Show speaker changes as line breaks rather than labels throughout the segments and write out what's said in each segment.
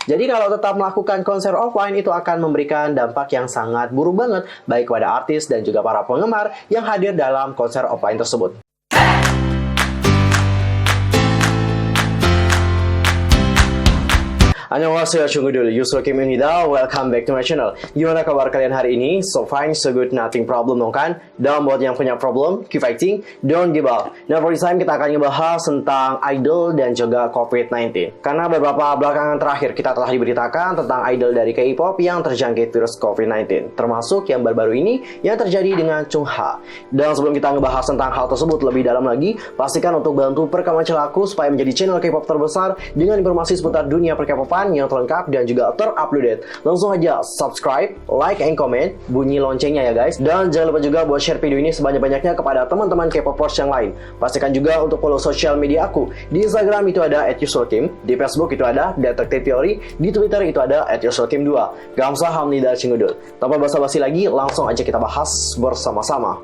Jadi kalau tetap melakukan konser offline itu akan memberikan dampak yang sangat buruk banget baik kepada artis dan juga para penggemar yang hadir dalam konser offline tersebut. Annyeonghaseyo, Chungudul, Yusuf Kim Inhida, welcome back to my channel. Gimana kabar kalian hari ini? So fine, so good, nothing problem dong kan? Dan buat yang punya problem, keep fighting, don't give up. Nah, for this time kita akan ngebahas tentang idol dan juga COVID-19. Karena beberapa belakangan terakhir kita telah diberitakan tentang idol dari K-pop yang terjangkit virus COVID-19. Termasuk yang baru-baru ini yang terjadi dengan Chungha. Dan sebelum kita ngebahas tentang hal tersebut lebih dalam lagi, pastikan untuk bantu perekaman channelku supaya menjadi channel K-pop terbesar dengan informasi seputar dunia per-K-popan yang terlengkap dan juga terupdate. Langsung aja subscribe, like, and comment, bunyi loncengnya ya guys. Dan jangan lupa juga buat share video ini sebanyak-banyaknya kepada teman-teman K-popers yang lain. Pastikan juga untuk follow sosial media aku. Di Instagram itu ada @yusulkim, di Facebook itu ada Detektif Teori, di Twitter itu ada @yusulkim2. Gamsahamnida Cingudul. Tanpa basa-basi lagi, langsung aja kita bahas bersama-sama.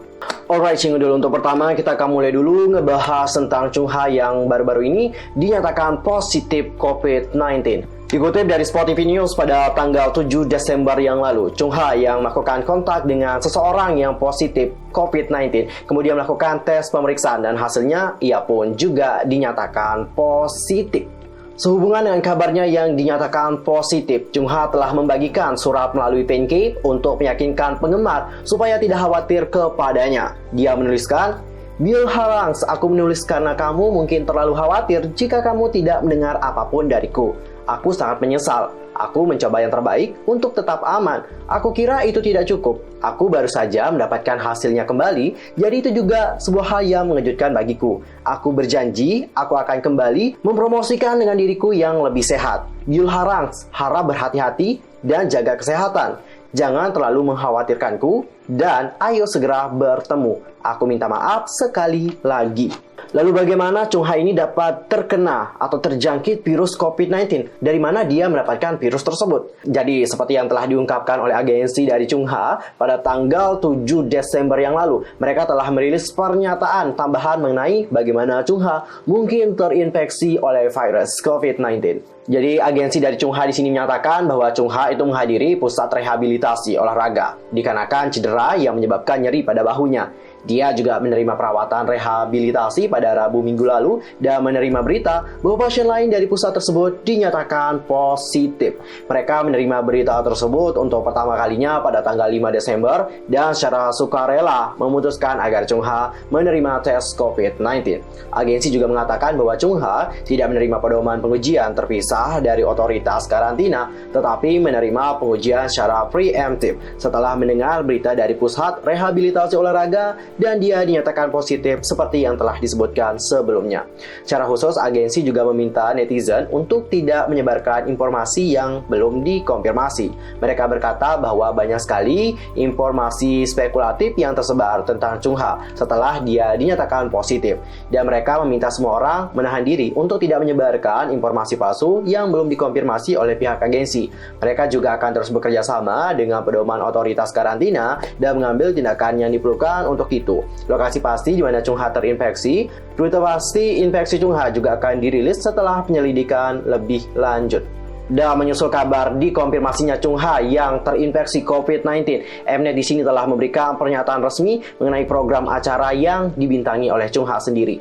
Alright Cingudul, untuk pertama kita akan mulai dulu ngebahas tentang Chungha yang baru-baru ini dinyatakan positif COVID-19. Dikutip dari Spot TV News pada tanggal 7 Desember yang lalu, Chungha yang melakukan kontak dengan seseorang yang positif COVID-19 kemudian melakukan tes pemeriksaan dan hasilnya ia pun juga dinyatakan positif. Sehubungan dengan kabarnya yang dinyatakan positif, Chungha telah membagikan surat melalui Fancake untuk meyakinkan penggemar supaya tidak khawatir kepadanya. Dia menuliskan, "Bill Harangs, aku menulis karena kamu mungkin terlalu khawatir jika kamu tidak mendengar apapun dariku. Aku sangat menyesal. Aku mencoba yang terbaik untuk tetap aman. Aku kira itu tidak cukup. Aku baru saja mendapatkan hasilnya kembali, jadi itu juga sebuah hal yang mengejutkan bagiku. Aku berjanji, aku akan kembali mempromosikan dengan diriku yang lebih sehat. Bill Harangs, harap berhati-hati dan jaga kesehatan. Jangan terlalu mengkhawatirkanku, dan ayo segera bertemu. Aku minta maaf sekali lagi." Lalu bagaimana Chungha ini dapat terkena atau terjangkit virus COVID-19? Dari mana dia mendapatkan virus tersebut? Jadi seperti yang telah diungkapkan oleh agensi dari Chungha pada tanggal 7 Desember yang lalu, mereka telah merilis pernyataan tambahan mengenai bagaimana Chungha mungkin terinfeksi oleh virus COVID-19. Jadi agensi dari Chungha di sini menyatakan bahwa Chungha itu menghadiri pusat rehabilitasi olahraga dikarenakan cedera yang menyebabkan nyeri pada bahunya. Dia juga menerima perawatan rehabilitasi pada Rabu minggu lalu dan menerima berita bahwa pasien lain dari pusat tersebut dinyatakan positif. Mereka menerima berita tersebut untuk pertama kalinya pada tanggal 5 Desember dan secara sukarela memutuskan agar Chungha menerima tes COVID-19. Agensi juga mengatakan bahwa Chungha tidak menerima pedoman pengujian terpisah dari otoritas karantina, tetapi menerima pengujian secara preemptif setelah mendengar berita dari pusat rehabilitasi olahraga dan dia dinyatakan positif seperti yang telah disebutkan sebelumnya. Secara khusus, agensi juga meminta netizen untuk tidak menyebarkan informasi yang belum dikonfirmasi. Mereka berkata bahwa banyak sekali informasi spekulatif yang tersebar tentang Chungha setelah dia dinyatakan positif. Dan mereka meminta semua orang menahan diri untuk tidak menyebarkan informasi palsu yang belum dikonfirmasi oleh pihak agensi. Mereka juga akan terus bekerja sama dengan pedoman otoritas karantina dan mengambil tindakan yang diperlukan untuk itu. Lokasi pasti di mana Chungha terinfeksi, rute pasti infeksi Chungha juga akan dirilis setelah penyelidikan lebih lanjut. Dan menyusul kabar dikonfirmasinya Chungha yang terinfeksi COVID-19, Mnet di sini telah memberikan pernyataan resmi mengenai program acara yang dibintangi oleh Chungha sendiri.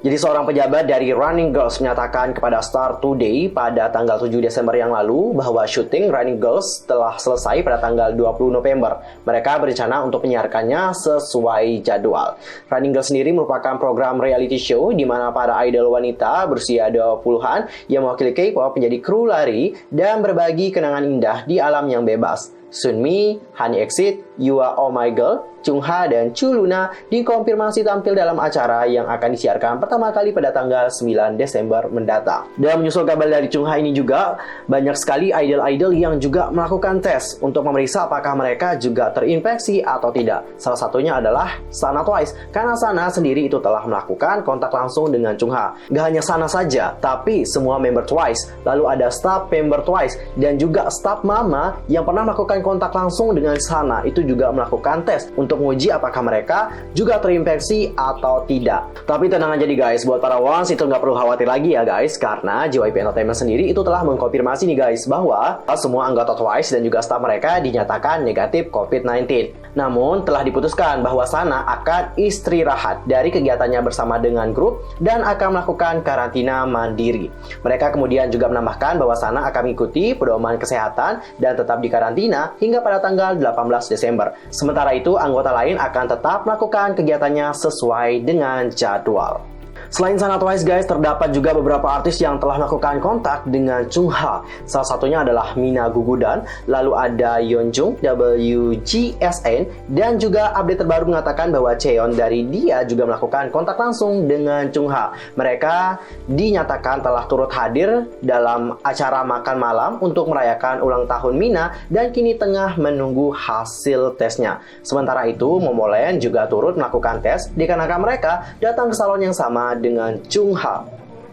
Jadi seorang pejabat dari Running Girls menyatakan kepada Star Today pada tanggal 7 Desember yang lalu bahwa syuting Running Girls telah selesai pada tanggal 20 November. Mereka berencana untuk menyiarkannya sesuai jadwal. Running Girls sendiri merupakan program reality show di mana para idol wanita berusia 20-an yang mewakili K-pop menjadi kru lari dan berbagi kenangan indah di alam yang bebas. Sunmi, Honey Exit, You Are Oh My Girl, Chungha dan Chu Luna dikonfirmasi tampil dalam acara yang akan disiarkan pertama kali pada tanggal 9 Desember mendatang. Dan menyusul kabar dari Chungha ini juga, banyak sekali idol-idol yang juga melakukan tes untuk memeriksa apakah mereka juga terinfeksi atau tidak. Salah satunya adalah Sana Twice, karena Sana sendiri itu telah melakukan kontak langsung dengan Chungha. Gak hanya Sana saja, tapi semua member Twice, lalu ada staff member Twice, dan juga staff Mama yang pernah melakukan kontak langsung dengan Sana, itu juga melakukan tes untuk menguji apakah mereka juga terinfeksi atau tidak. Tapi tenang aja nih guys, buat para ones itu nggak perlu khawatir lagi ya guys, karena JYP Entertainment sendiri itu telah mengkonfirmasi nih guys bahwa semua anggota TWICE dan juga staf mereka dinyatakan negatif COVID-19. Namun telah diputuskan bahwa Sana akan istirahat dari kegiatannya bersama dengan grup dan akan melakukan karantina mandiri. Mereka kemudian juga menambahkan bahwa Sana akan mengikuti pedoman kesehatan dan tetap dikarantina hingga pada tanggal 18 Desember. Sementara itu, anggota lain akan tetap melakukan kegiatannya sesuai dengan jadwal. Selain Sana TWICE guys, terdapat juga beberapa artis yang telah melakukan kontak dengan Chung Ha. Salah satunya adalah Mina Gugudan, lalu ada Yeonjung, WGSN, dan juga update terbaru mengatakan bahwa Cheon dari dia juga melakukan kontak langsung dengan Chung Ha. Mereka dinyatakan telah turut hadir dalam acara makan malam untuk merayakan ulang tahun Mina dan kini tengah menunggu hasil tesnya. Sementara itu, Momoland juga turut melakukan tes dikarenakan mereka datang ke salon yang sama dengan Chung Ha.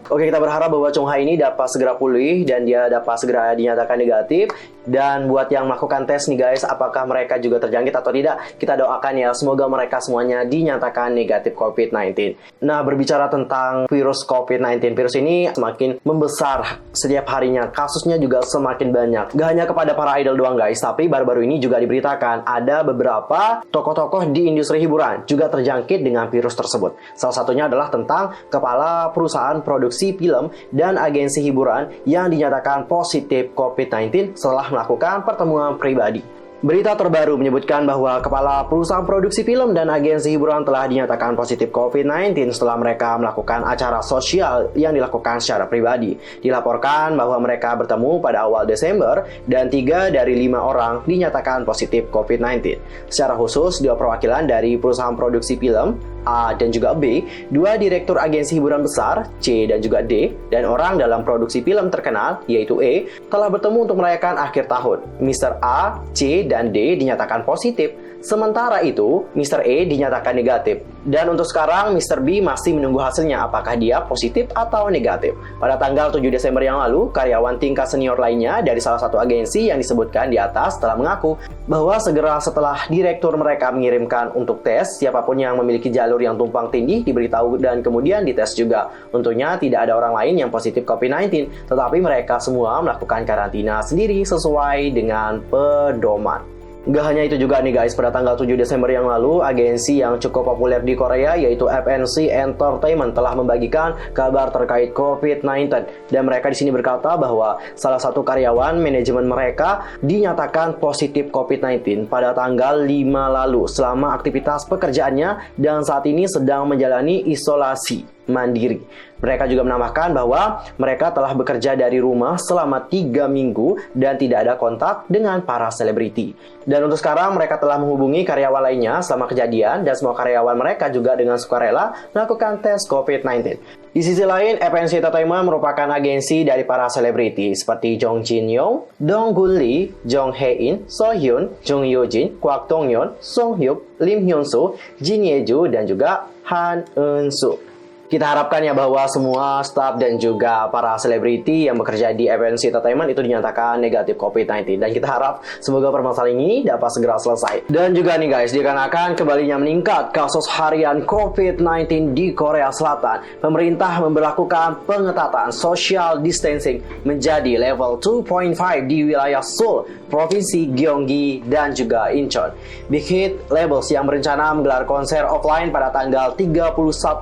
Oke, kita berharap bahwa Chung Ha ini dapat segera pulih dan dia dapat segera dinyatakan negatif. Dan buat yang melakukan tes nih guys, apakah mereka juga terjangkit atau tidak, kita doakan ya, semoga mereka semuanya dinyatakan negatif COVID-19. Nah, berbicara tentang virus COVID-19, virus ini semakin membesar setiap harinya, kasusnya juga semakin banyak. Gak hanya kepada para idol doang guys, tapi baru-baru ini juga diberitakan ada beberapa tokoh-tokoh di industri hiburan juga terjangkit dengan virus tersebut. Salah satunya adalah tentang kepala perusahaan produksi film dan agensi hiburan yang dinyatakan positif COVID-19 setelah melakukan pertemuan pribadi. Berita terbaru menyebutkan bahwa kepala perusahaan produksi film dan agensi hiburan telah dinyatakan positif COVID-19 setelah mereka melakukan acara sosial yang dilakukan secara pribadi. Dilaporkan bahwa mereka bertemu pada awal Desember dan 3 dari 5 orang dinyatakan positif COVID-19. Secara khusus, 2 perwakilan dari perusahaan produksi film, A dan juga B, 2 direktur agensi hiburan besar, C dan juga D, dan orang dalam produksi film terkenal, yaitu E, telah bertemu untuk merayakan akhir tahun. Mr. A, C, dan D dinyatakan positif. Sementara itu, Mr. E dinyatakan negatif. Dan untuk sekarang, Mr. B masih menunggu hasilnya apakah dia positif atau negatif. Pada tanggal 7 Desember yang lalu, karyawan tingkat senior lainnya dari salah satu agensi yang disebutkan di atas telah mengaku bahwa segera setelah direktur mereka mengirimkan untuk tes, siapapun yang memiliki jalur yang tumpang tindih diberitahu dan kemudian dites juga. Untungnya tidak ada orang lain yang positif COVID-19, tetapi mereka semua melakukan karantina sendiri sesuai dengan pedoman. Gak hanya itu juga nih guys, pada tanggal 7 Desember yang lalu, agensi yang cukup populer di Korea yaitu FNC Entertainment telah membagikan kabar terkait COVID-19 dan mereka di sini berkata bahwa salah satu karyawan manajemen mereka dinyatakan positif COVID-19 pada tanggal 5 lalu selama aktivitas pekerjaannya dan saat ini sedang menjalani isolasi mandiri. Mereka juga menambahkan bahwa mereka telah bekerja dari rumah selama 3 minggu dan tidak ada kontak dengan para selebriti. Dan untuk sekarang mereka telah menghubungi karyawan lainnya selama kejadian dan semua karyawan mereka juga dengan sukarela melakukan tes COVID-19. Di sisi lain, FNC Entertainment merupakan agensi dari para selebriti seperti Jong Jin Young, Dong Gun Lee, Jong Hae In, So Hyun, Jung Yo Jin, Kwak Dong Yeon, Song Hyuk, Lim Hyun Soo, Jin Ye Ju, dan juga Han Eun Soo. Kita harapkan ya bahwa semua staf dan juga para selebriti yang bekerja di FNC Entertainment itu dinyatakan negatif COVID-19. Dan kita harap semoga permasalahan ini dapat segera selesai. Dan juga nih guys, dikarenakan kembalinya meningkat kasus harian COVID-19 di Korea Selatan, pemerintah memberlakukan pengetatan social distancing menjadi level 2.5 di wilayah Seoul, Provinsi Gyeonggi, dan juga Incheon. Big Hit Labels yang berencana menggelar konser offline pada tanggal 31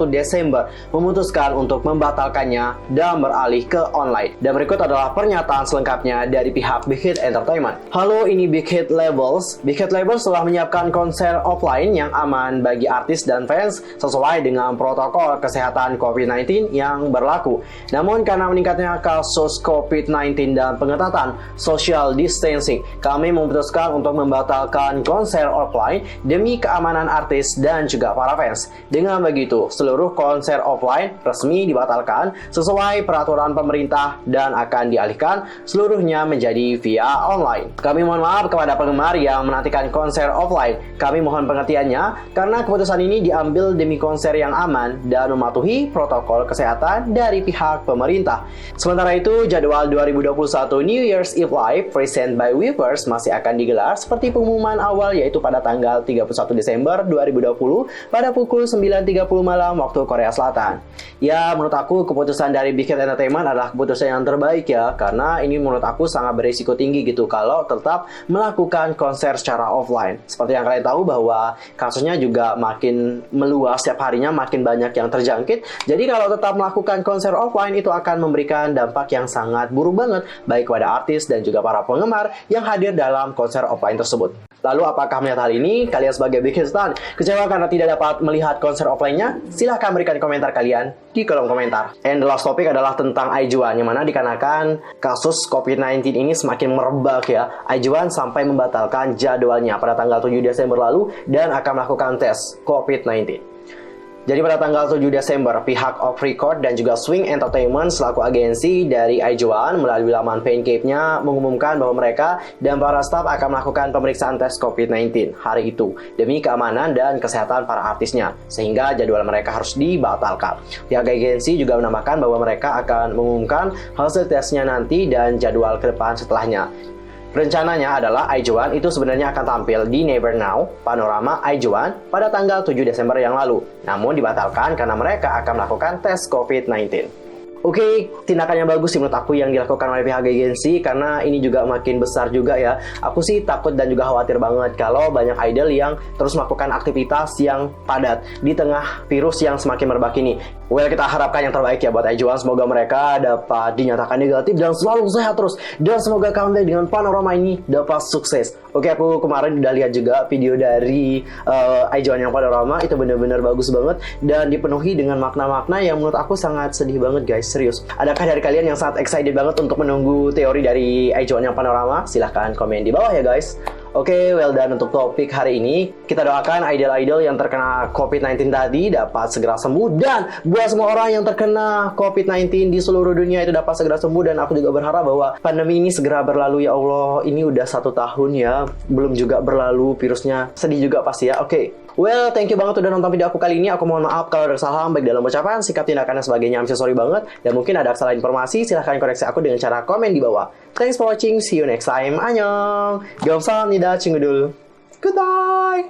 Desember memutuskan untuk membatalkannya dan beralih ke online. Dan berikut adalah pernyataan selengkapnya dari pihak Big Hit Entertainment. Halo, ini Big Hit Labels. Big Hit Labels telah menyiapkan konser offline yang aman bagi artis dan fans sesuai dengan protokol kesehatan COVID-19 yang berlaku. Namun karena meningkatnya kasus COVID-19 dan pengetatan social distancing, kami memutuskan untuk membatalkan konser offline demi keamanan artis dan juga para fans. Dengan begitu, seluruh konser offline resmi dibatalkan sesuai peraturan pemerintah dan akan dialihkan seluruhnya menjadi via online. Kami mohon maaf kepada penggemar yang menantikan konser offline. Kami mohon pengertiannya karena keputusan ini diambil demi konser yang aman dan mematuhi protokol kesehatan dari pihak pemerintah. Sementara itu, jadwal 2021 New Year's Eve Live present by Weverse masih akan digelar seperti pengumuman awal, yaitu pada tanggal 31 Desember 2020 pada pukul 9.30 malam waktu Korea Selatan. Ya, menurut aku keputusan dari Big Hit Entertainment adalah keputusan yang terbaik ya, karena ini menurut aku sangat berisiko tinggi gitu kalau tetap melakukan konser secara offline. Seperti yang kalian tahu bahwa kasusnya juga makin meluas setiap harinya, makin banyak yang terjangkit. Jadi kalau tetap melakukan konser offline itu akan memberikan dampak yang sangat buruk banget baik kepada artis dan juga para penggemar yang hadir dalam konser offline tersebut. Lalu apakah melihat hal ini, kalian sebagai Big Hit Stan kecewa karena tidak dapat melihat konser offline-nya? Silahkan berikan komentar kalian di kolom komentar. And the last topic adalah tentang IJOAN, yang mana dikarenakan kasus COVID-19 ini semakin merebak ya, IJOAN sampai membatalkan jadwalnya pada tanggal 7 Desember lalu dan akan melakukan tes COVID-19. Jadi pada tanggal 7 Desember, pihak Off Record dan juga Swing Entertainment selaku agensi dari IJOAN melalui laman Fancave-nya mengumumkan bahwa mereka dan para staf akan melakukan pemeriksaan tes COVID-19 hari itu demi keamanan dan kesehatan para artisnya, sehingga jadwal mereka harus dibatalkan. Pihak agensi juga menambahkan bahwa mereka akan mengumumkan hasil tesnya nanti dan jadwal ke depan setelahnya. Rencananya adalah IJOAN itu sebenarnya akan tampil di Never Now Panorama IJOAN pada tanggal 7 Desember yang lalu, namun dibatalkan karena mereka akan melakukan tes COVID-19. Oke, tindakannya bagus sih menurut aku yang dilakukan oleh pihak agensi, karena ini juga makin besar juga ya. Aku sih takut dan juga khawatir banget kalau banyak idol yang terus melakukan aktivitas yang padat di tengah virus yang semakin merebak ini. Well, kita harapkan yang terbaik ya buat IJOAN. Semoga mereka dapat dinyatakan negatif dan selalu sehat terus. Dan semoga comeback dengan Panorama ini dapat sukses. Oke, aku kemarin udah lihat juga video dari IJOAN yang Panorama. Itu bener-bener bagus banget dan dipenuhi dengan makna-makna yang menurut aku sangat sedih banget guys. Serius. Adakah dari kalian yang sangat excited banget untuk menunggu teori dari IJOAN yang Panorama? Silahkan komen di bawah ya guys. Oke, well done untuk topik hari ini. Kita doakan idol-idol yang terkena COVID-19 tadi dapat segera sembuh. Dan buat semua orang yang terkena COVID-19 di seluruh dunia itu dapat segera sembuh. Dan aku juga berharap bahwa pandemi ini segera berlalu ya Allah. Ini udah 1 tahun ya, belum juga berlalu virusnya. Sedih juga pasti ya. Oke. Well, thank you banget udah nonton video aku kali ini. Aku mohon maaf kalau ada kesalahan baik dalam ucapan, sikap, tindakan, dan sebagainya. I'm so sorry banget. Dan mungkin ada kesalahan informasi, silahkan koreksi aku dengan cara komen di bawah. Thanks for watching. See you next time. Annyeong. Gamsamnida, 친구들. Goodbye.